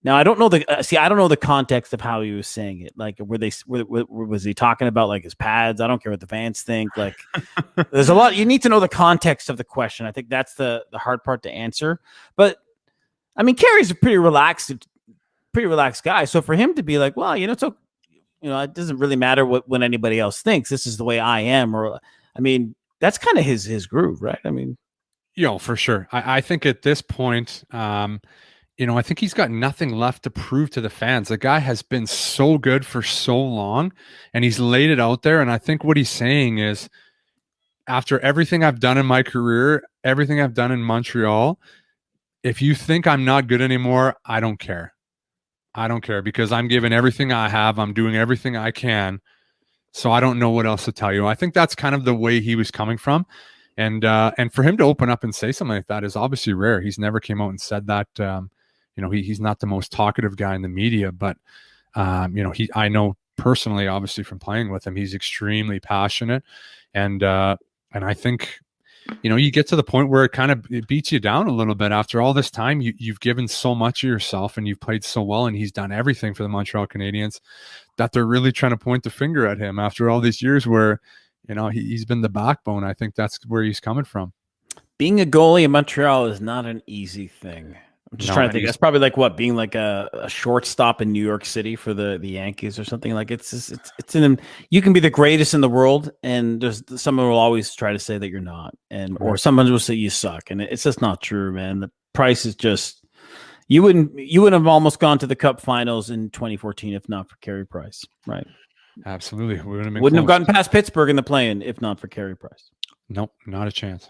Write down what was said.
Now I don't know I don't know the context of how he was saying it. Like, was he talking about like his pads? I don't care what the fans think. Like, there's a lot. You need to know the context of the question. I think that's the hard part to answer. But I mean, Carey's a pretty relaxed guy. So for him to be like, well, so it doesn't really matter what anybody else thinks. This is the way I am. Or I mean, that's kind of his groove, right? I mean, for sure. I think at this point, I think he's got nothing left to prove to the fans. The guy has been so good for so long, and he's laid it out there. And I think what he's saying is, after everything I've done in my career, everything I've done in Montreal, if you think I'm not good anymore, I don't care. I don't care, because I'm giving everything I have. I'm doing everything I can. So I don't know what else to tell you. I think that's kind of the way he was coming from. And for him to open up and say something like that is obviously rare. He's never came out and said that. He's not the most talkative guy in the media, but I know personally, obviously from playing with him, he's extremely passionate. And I think, you get to the point where it beats you down a little bit after all this time. You've given so much of yourself, and you've played so well, and he's done everything for the Montreal Canadiens, that they're really trying to point the finger at him after all these years where, he's been the backbone. I think that's where he's coming from. Being a goalie in Montreal is not an easy thing. I'm just trying to think. That's probably like being like a shortstop in New York City for the Yankees or something. Like it's you can be the greatest in the world, and there's someone will always try to say that you're not, or someone will say you suck, and it's just not true, man. The price is just you wouldn't have almost gone to the Cup Finals in 2014 if not for Carey Price, right? Absolutely, we wouldn't have gotten past Pittsburgh in the play-in if not for Carey Price. Nope, not a chance.